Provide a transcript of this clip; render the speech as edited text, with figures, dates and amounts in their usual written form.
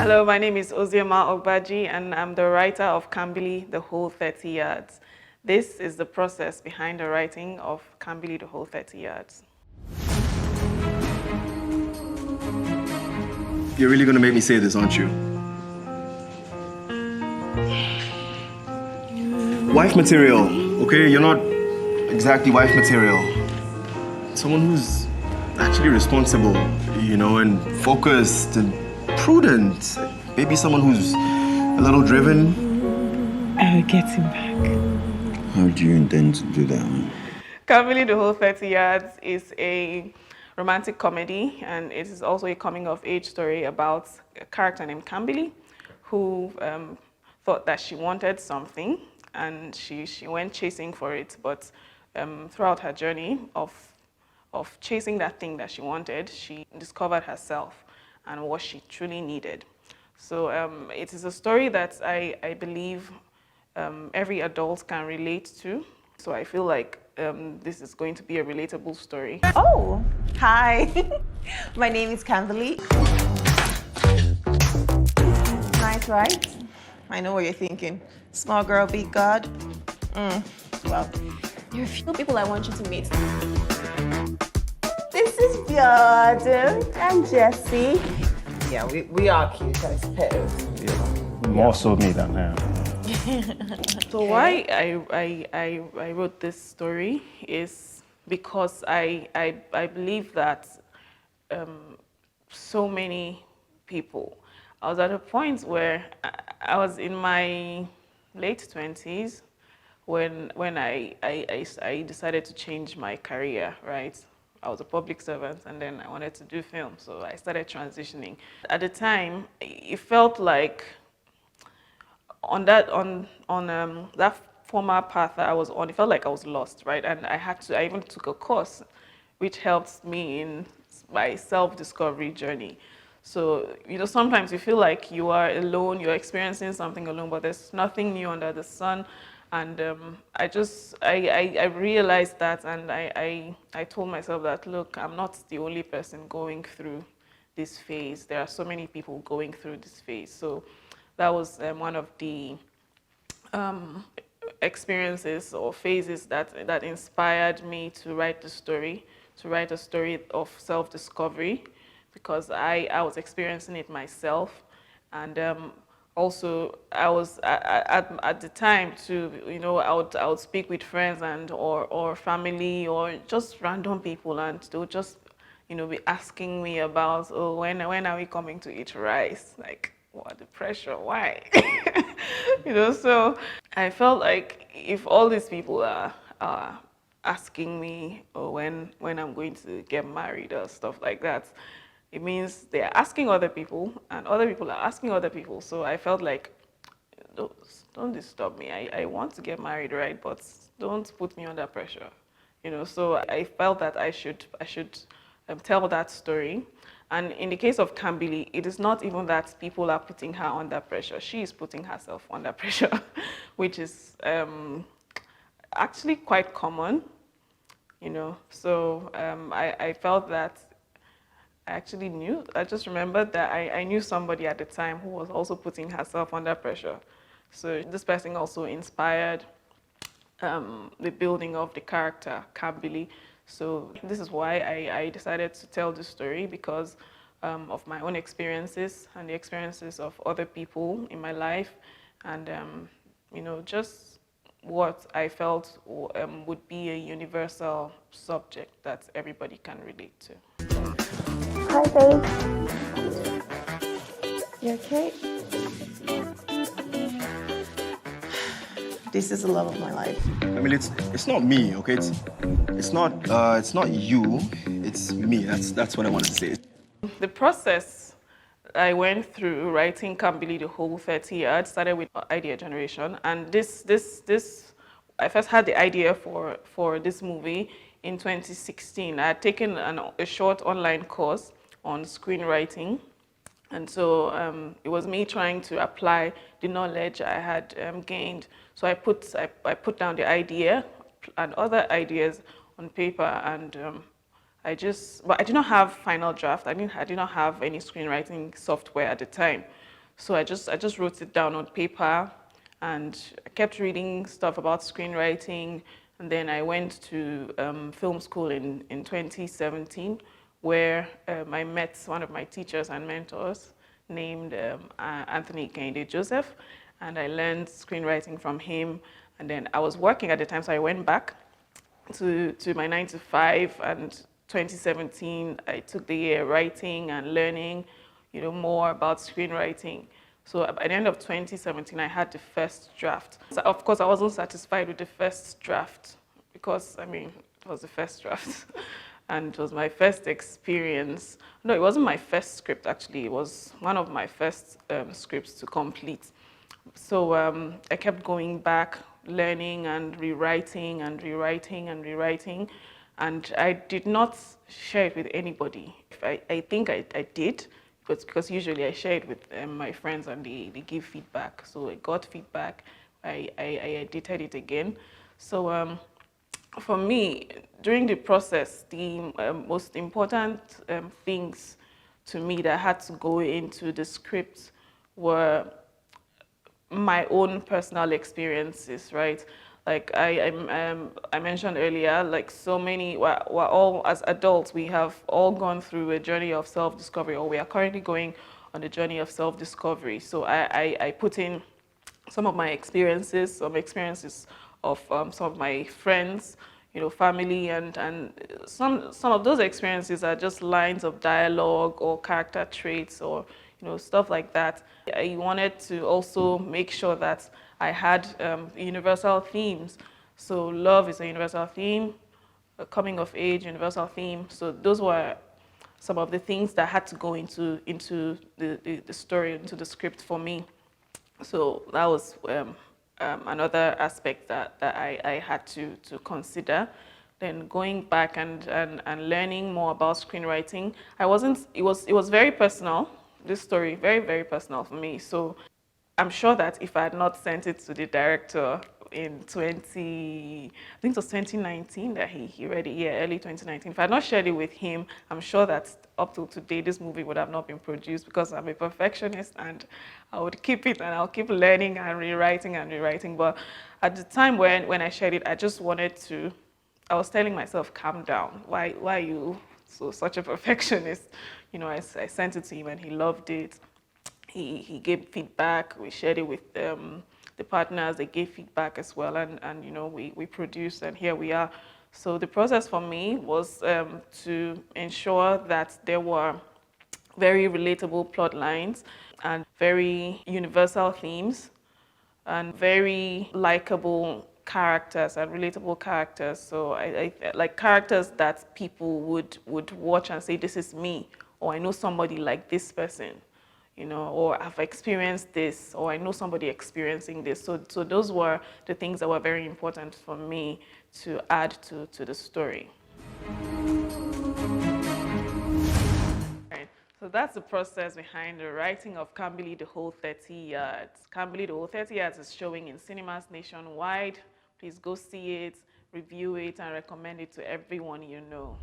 Hello, my name is Ozioma Ogbaji, and I'm the writer of Kambili, The Whole 30 Yards. This is the process behind the writing of Kambili, The Whole 30 Yards. You're really gonna make me say this, aren't you? Wife material, okay? You're not exactly wife material. Someone who's actually responsible, you know, and focused and prudent. Maybe someone who's a little driven. I will get him back. How do you intend to do that? Kambili, The Whole 30 Yards is a romantic comedy, and it is also a coming-of-age story about a character named Kambili who thought that she wanted something, and she went chasing for it, but throughout her journey of chasing that thing that she wanted, she discovered herself and what she truly needed. So it is a story that I believe every adult can relate to. So I feel like this is going to be a relatable story. Oh, hi. My name is Kambili. Nice, right? I know what you're thinking. Small girl, big God. Well, there are a few people I want you to meet. This is Jordan and Jessie. Yeah, we are cute, I suppose. Yeah, more so me than her. So why I wrote this story is because I believe that so many people, I was at a point where I was in my late 20s when I decided to change my career, right? I was a public servant, and then I wanted to do film, so I started transitioning. At the time, it felt like on that former path that I was on, it felt like I was lost, right? And I even took a course which helped me in my self-discovery journey. So, you know, sometimes you feel like you are alone, you're experiencing something alone, but there's nothing new under the sun. And I realized that, and I told myself that, look, I'm not the only person going through this phase. There are so many people going through this phase. So that was one of the experiences or phases that inspired me to write the story, to write a story of self-discovery, because I was experiencing it myself. And also, I was at the time too, you know, I would speak with friends and or family or just random people, and they would just, you know, be asking me about, oh, when are we coming to eat rice? Like, what, the pressure? Why? You know, so I felt like if all these people are asking me, oh, when I'm going to get married or stuff like that, it means they're asking other people, and other people are asking other people. So I felt like, don't disturb me. I want to get married, right? But don't put me under pressure, you know. So I felt that I should tell that story. And in the case of Kambili, it is not even that people are putting her under pressure. She is putting herself under pressure, which is actually quite common, you know. So I felt that I just remembered that I knew somebody at the time who was also putting herself under pressure. So this person also inspired the building of the character, Kambili. So this is why I decided to tell this story, because of my own experiences and the experiences of other people in my life, and you know, just what I felt would be a universal subject that everybody can relate to. Hi, babe. You okay? This is the love of my life. I mean, it's not me, okay? It's not you. It's me. That's what I wanted to say. The process I went through writing Kambili, The Whole 30 Yards started with idea generation, and I first had the idea for this movie in 2016. I had taken a short online course on screenwriting, and so it was me trying to apply the knowledge I had gained. So I put down the idea and other ideas on paper, and but I did not have final draft. I did not have any screenwriting software at the time. So I just wrote it down on paper, and I kept reading stuff about screenwriting. And then I went to film school in 2017, where I met one of my teachers and mentors named Anthony Kende Joseph, and I learned screenwriting from him. And then I was working at the time, so I went back to my 9 to 5, and 2017 I took the year writing and learning, more about screenwriting. So by the end of 2017, I had the first draft. So of course, I wasn't satisfied with the first draft because, it was the first draft. And it was my first experience. No, it wasn't my first script, actually. It was one of my first scripts to complete. So I kept going back, learning and rewriting and rewriting and rewriting. And I did not share it with anybody. I think I did, but because usually I share it with my friends and they give feedback. So I got feedback, I edited it again. So for me, during the process, the most important things to me that had to go into the script were my own personal experiences, right? Like I mentioned earlier, like so many, we're all, as adults, we have all gone through a journey of self-discovery, or we are currently going on a journey of self-discovery. So I put in some of my experiences, some experiences of some of my friends, family, and some of those experiences are just lines of dialogue or character traits or stuff like that. I wanted to also make sure that I had universal themes. So love is a universal theme, a coming of age, universal theme. So those were some of the things that had to go into the story, into the script for me. So that was another aspect that I had to consider. Then going back and learning more about screenwriting, it was very personal, this story, very, very personal for me. So I'm sure that if I had not sent it to the director in I think it was 2019 that he read it, early 2019. If I had not shared it with him, I'm sure that up till today, this movie would have not been produced, because I'm a perfectionist and I would keep it and I'll keep learning and rewriting and rewriting. But at the time when I shared it, I just wanted to, I was telling myself, calm down. Why are you such a perfectionist? I sent it to him and he loved it. He gave feedback. We shared it with the partners. They gave feedback as well, and we produced, and here we are. So the process for me was to ensure that there were very relatable plot lines and very universal themes and very likable characters and relatable characters. So I like characters that people would watch and say, this is me, or I know somebody like this person, or I've experienced this, or I know somebody experiencing this. So those were the things that were very important for me to add to the story. Right. So that's the process behind the writing of Kambili, the Whole 30 Yards. Kambili, the Whole 30 Yards is showing in cinemas nationwide. Please go see it, review it, and recommend it to everyone you know.